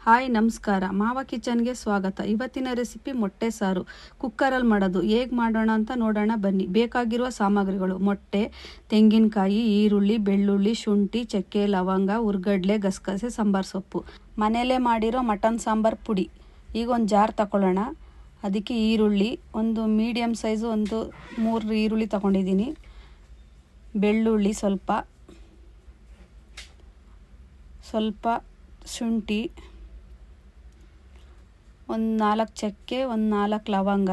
Hi ನಮಸ್ಕಾರ, ಮಾವ ಕಿಚನ್ಗೆ ಸ್ವಾಗತ. ಇವತ್ತಿನ ರೆಸಿಪಿ ಮೊಟ್ಟೆ ಸಾರು. ಕುಕ್ಕರಲ್ಲಿ ಮಾಡೋದು ಹೇಗೆ ಮಾಡೋಣ ಅಂತ ನೋಡೋಣ ಬನ್ನಿ. ಬೇಕಾಗಿರುವ ಸಾಮಗ್ರಿಗಳು: ಮೊಟ್ಟೆ, ತೆಂಗಿನಕಾಯಿ, ಈರುಳ್ಳಿ, ಬೆಳ್ಳುಳ್ಳಿ, ಶುಂಠಿ, ಚಕ್ಕೆ, ಲವಂಗ, ಹುರ್ಗಡ್ಲೆ, ಗಸಗಸೆ, ಸಾಂಬಾರು ಸೊಪ್ಪು. ಮನೆಯಲ್ಲೇ ಮಾಡಿರೋ ಮಟನ್ ಸಾಂಬಾರು ಪುಡಿ. ಈಗ ಒಂದು ಜಾರ್ ತಗೊಳ್ಳೋಣ. ಅದಕ್ಕೆ ಈರುಳ್ಳಿ, ಒಂದು ಮೀಡಿಯಮ್ ಸೈಜು ಒಂದು 3 ಈರುಳ್ಳಿ ತಗೊಂಡಿದ್ದೀನಿ. ಬೆಳ್ಳುಳ್ಳಿ ಸ್ವಲ್ಪ ಶುಂಠಿ, ಒಂದು 4 ಚಕ್ಕೆ, ಒಂದು 4 ಲವಂಗ,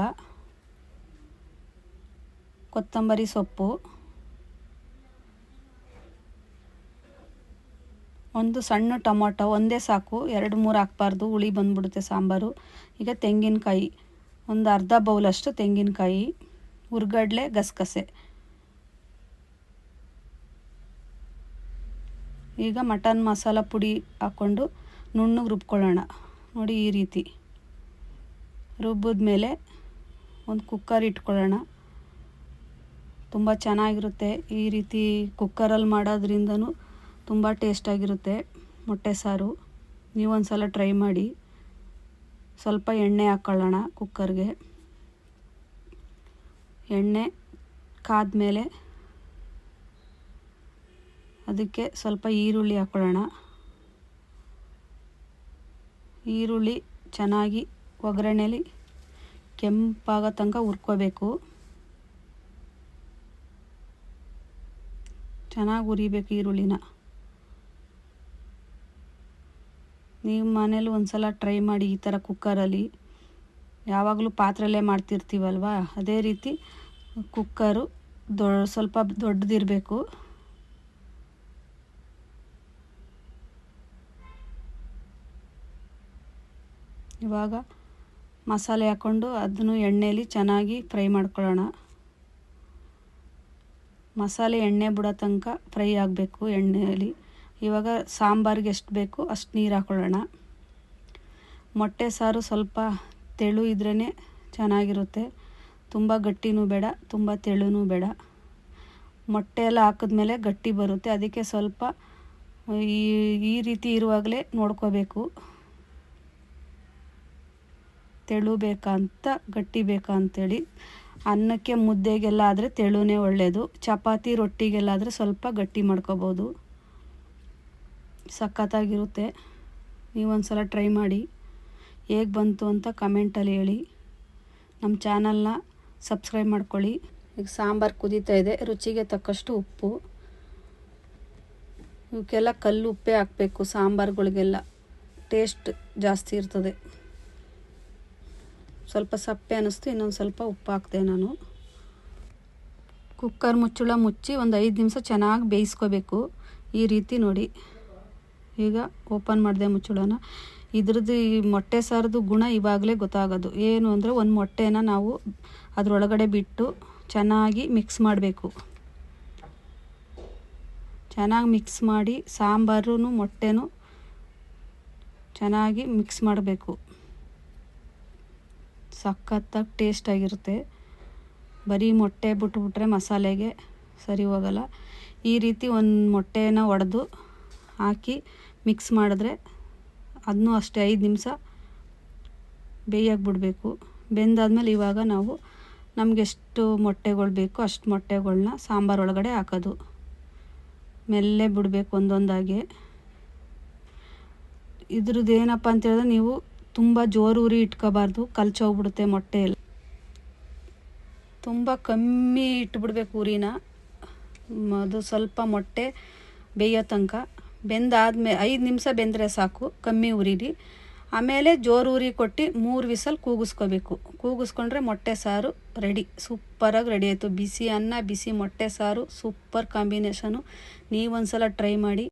ಕೊತ್ತಂಬರಿ ಸೊಪ್ಪು, ಒಂದು ಸಣ್ಣ ಟೊಮೊಟೊ, ಒಂದೇ ಸಾಕು, 2-3 ಹಾಕಬಾರ್ದು, ಹುಳಿ ಬಂದ್ಬಿಡುತ್ತೆ ಸಾಂಬಾರು. ಈಗ ತೆಂಗಿನಕಾಯಿ, ಒಂದು ಅರ್ಧ ಬೌಲಷ್ಟು ತೆಂಗಿನಕಾಯಿ, ಹುರ್ಗಡ್ಲೆ, ಗಸಗಸೆ. ಈಗ ಮಟನ್ ಮಸಾಲ ಪುಡಿ ಹಾಕ್ಕೊಂಡು ನುಣ್ಣಗೆ ರುಬ್ಕೊಳ್ಳೋಣ. ನೋಡಿ, ಈ ರೀತಿ ರುಬ್ಬಿದ್ಮೇಲೆ ಒಂದು ಕುಕ್ಕರ್ ಇಟ್ಕೊಳ್ಳೋಣ. ತುಂಬ ಚೆನ್ನಾಗಿರುತ್ತೆ. ಈ ರೀತಿ ಕುಕ್ಕರಲ್ಲಿ ಮಾಡೋದ್ರಿಂದನೂ ತುಂಬ ಟೇಸ್ಟಾಗಿರುತ್ತೆ ಮೊಟ್ಟೆ ಸಾರು. ನೀವೊಂದು ಸಲ ಟ್ರೈ ಮಾಡಿ. ಸ್ವಲ್ಪ ಎಣ್ಣೆ ಹಾಕ್ಕೊಳ್ಳೋಣ ಕುಕ್ಕರ್ಗೆ. ಎಣ್ಣೆ ಕಾದ್ಮೇಲೆ ಅದಕ್ಕೆ ಸ್ವಲ್ಪ ಈರುಳ್ಳಿ ಹಾಕ್ಕೊಳ್ಳೋಣ. ಈರುಳ್ಳಿ ಚೆನ್ನಾಗಿ ಒಗ್ಗರಣೆಲಿ ಕೆಂಪಾಗೋ ತನಕ ಹುರ್ಕೋಬೇಕು. ಚೆನ್ನಾಗಿ ಹುರಿಬೇಕು ಈರುಳ್ಳಿನ. ನೀವು ಮನೇಲಿ ಒಂದು ಸಲ ಟ್ರೈ ಮಾಡಿ ಈ ಥರ ಕುಕ್ಕರಲ್ಲಿ. ಯಾವಾಗಲೂ ಪಾತ್ರೆಯಲ್ಲೇ ಮಾಡ್ತಿರ್ತೀವಲ್ವ, ಅದೇ ರೀತಿ ಕುಕ್ಕರು ಸ್ವಲ್ಪ ದೊಡ್ಡದಿರಬೇಕು. ಇವಾಗ ಮಸಾಲೆ ಹಾಕ್ಕೊಂಡು ಅದನ್ನು ಎಣ್ಣೆಯಲ್ಲಿ ಚೆನ್ನಾಗಿ ಫ್ರೈ ಮಾಡ್ಕೊಳ್ಳೋಣ. ಮಸಾಲೆ ಎಣ್ಣೆ ಬಿಡೋ ತನಕ ಫ್ರೈ ಆಗಬೇಕು ಎಣ್ಣೆಯಲ್ಲಿ. ಇವಾಗ ಸಾಂಬಾರಿಗೆ ಎಷ್ಟು ಬೇಕು ಅಷ್ಟು ನೀರು ಹಾಕ್ಕೊಳ್ಳೋಣ. ಮೊಟ್ಟೆ ಸಾರು ಸ್ವಲ್ಪ ತೆಳು ಇದ್ರೇ ಚೆನ್ನಾಗಿರುತ್ತೆ. ತುಂಬ ಗಟ್ಟಿನೂ ಬೇಡ, ತುಂಬ ತೆಳುನೂ ಬೇಡ. ಮೊಟ್ಟೆ ಎಲ್ಲ ಹಾಕಿದ್ಮೇಲೆ ಗಟ್ಟಿ ಬರುತ್ತೆ. ಅದಕ್ಕೆ ಸ್ವಲ್ಪ ಈ ರೀತಿ ಇರುವಾಗಲೇ ನೋಡ್ಕೋಬೇಕು, ತೆಳು ಬೇಕಾ ಅಂತ ಗಟ್ಟಿ ಬೇಕಾ ಅಂತೇಳಿ. ಅನ್ನಕ್ಕೆ ಮುದ್ದೆಗೆಲ್ಲ ಆದರೆ ತೆಳುನೇ ಒಳ್ಳೆಯದು. ಚಪಾತಿ ರೊಟ್ಟಿಗೆಲ್ಲ ಆದರೆ ಸ್ವಲ್ಪ ಗಟ್ಟಿ ಮಾಡ್ಕೋಬೋದು. ಸಖತ್ತಾಗಿರುತ್ತೆ. ನೀವೊಂದು ಸಲ ಟ್ರೈ ಮಾಡಿ. ಹೇಗೆ ಬಂತು ಅಂತ ಕಮೆಂಟಲ್ಲಿ ಹೇಳಿ. ನಮ್ಮ ಚಾನಲ್ನ ಸಬ್ಸ್ಕ್ರೈಬ್ ಮಾಡ್ಕೊಳ್ಳಿ. ಈಗ ಸಾಂಬಾರು ಕುದೀತಾ ಇದೆ. ರುಚಿಗೆ ತಕ್ಕಷ್ಟು ಉಪ್ಪು. ಇವಕ್ಕೆಲ್ಲ ಕಲ್ಲು ಉಪ್ಪೇ ಹಾಕಬೇಕು. ಸಾಂಬಾರುಗಳಿಗೆಲ್ಲ ಟೇಸ್ಟ್ ಜಾಸ್ತಿ ಇರ್ತದೆ. ಸ್ವಲ್ಪ ಸಪ್ಪೆ ಅನ್ನಿಸ್ತು, ಇನ್ನೊಂದು ಸ್ವಲ್ಪ ಉಪ್ಪು ಹಾಕ್ದೆ ನಾನು. ಕುಕ್ಕರ್ ಮುಚ್ಚಳ ಮುಚ್ಚಿ ಒಂದು 5 ನಿಮಿಷ ಚೆನ್ನಾಗಿ ಬೇಯಿಸ್ಕೋಬೇಕು. ಈ ರೀತಿ ನೋಡಿ. ಈಗ ಓಪನ್ ಮಾಡಿದೆ ಮುಚ್ಚಳನ. ಇದ್ರದ್ದು ಈ ಮೊಟ್ಟೆ ಸಾರದು ಗುಣ ಇವಾಗಲೇ ಗೊತ್ತಾಗೋದು. ಏನು ಅಂದರೆ, ಒಂದು ಮೊಟ್ಟೆನ ನಾವು ಅದರೊಳಗಡೆ ಬಿಟ್ಟು ಚೆನ್ನಾಗಿ ಮಿಕ್ಸ್ ಮಾಡಬೇಕು. ಚೆನ್ನಾಗಿ ಮಿಕ್ಸ್ ಮಾಡಿ ಸಾಂಬಾರು ಮೊಟ್ಟೆನೂ ಚೆನ್ನಾಗಿ ಮಿಕ್ಸ್ ಮಾಡಬೇಕು. ಸಖತ್ತಾಗಿ ಟೇಸ್ಟಾಗಿರುತ್ತೆ. ಬರೀ ಮೊಟ್ಟೆ ಬಿಟ್ಬಿಟ್ರೆ ಮಸಾಲೆಗೆ ಸರಿ ಹೋಗಲ್ಲ. ಈ ರೀತಿ ಒಂದು ಮೊಟ್ಟೆನ ಒಡೆದು ಹಾಕಿ ಮಿಕ್ಸ್ ಮಾಡಿದ್ರೆ ಅದನ್ನೂ ಅಷ್ಟೇ 5 ನಿಮಿಷ ಬೇಯಕ್ಕೆ ಬಿಡಬೇಕು. ಬೆಂದಾದ್ಮೇಲೆ ಇವಾಗ ನಾವು ನಮಗೆ ಎಷ್ಟು ಮೊಟ್ಟೆಗಳು ಬೇಕು ಅಷ್ಟು ಮೊಟ್ಟೆಗಳ್ನ ಸಾಂಬಾರು ಒಳಗಡೆ ಹಾಕೋದು. ಮೆಲ್ಲೆ ಬಿಡಬೇಕು ಒಂದೊಂದಾಗಿ. ಇದ್ರದ್ದು ಏನಪ್ಪ ಅಂತ ಹೇಳಿದ್ರೆ, ನೀವು ತುಂಬ ಜೋರು ಉರಿ ಇಟ್ಕೋಬಾರ್ದು, ಕಲ್ಚೋಗ್ಬಿಡುತ್ತೆ ಮೊಟ್ಟೆ ಎಲ್ಲ. ತುಂಬ ಕಮ್ಮಿ ಇಟ್ಬಿಡ್ಬೇಕು ಉರಿನ. ಅದು ಸ್ವಲ್ಪ ಮೊಟ್ಟೆ ಬೇಯೋ ತನಕ. ಬೆಂದಾದ್ಮೇಲೆ 5 ನಿಮಿಷ ಬೆಂದರೆ ಸಾಕು, ಕಮ್ಮಿ ಉರಿಲಿ. ಆಮೇಲೆ ಜೋರು ಉರಿ ಕೊಟ್ಟು 3 ವಿಸಲ್ ಕೂಗಿಸ್ಕೋಬೇಕು. ಕೂಗಿಸ್ಕೊಂಡ್ರೆ ಮೊಟ್ಟೆ ಸಾರು ರೆಡಿ. ಸೂಪರಾಗಿ ರೆಡಿ ಆಯಿತು. ಬಿಸಿ ಅನ್ನ, ಬಿಸಿ ಮೊಟ್ಟೆ ಸಾರು, ಸೂಪರ್ ಕಾಂಬಿನೇಷನು. ನೀವೊಂದು ಸಲ ಟ್ರೈ ಮಾಡಿ.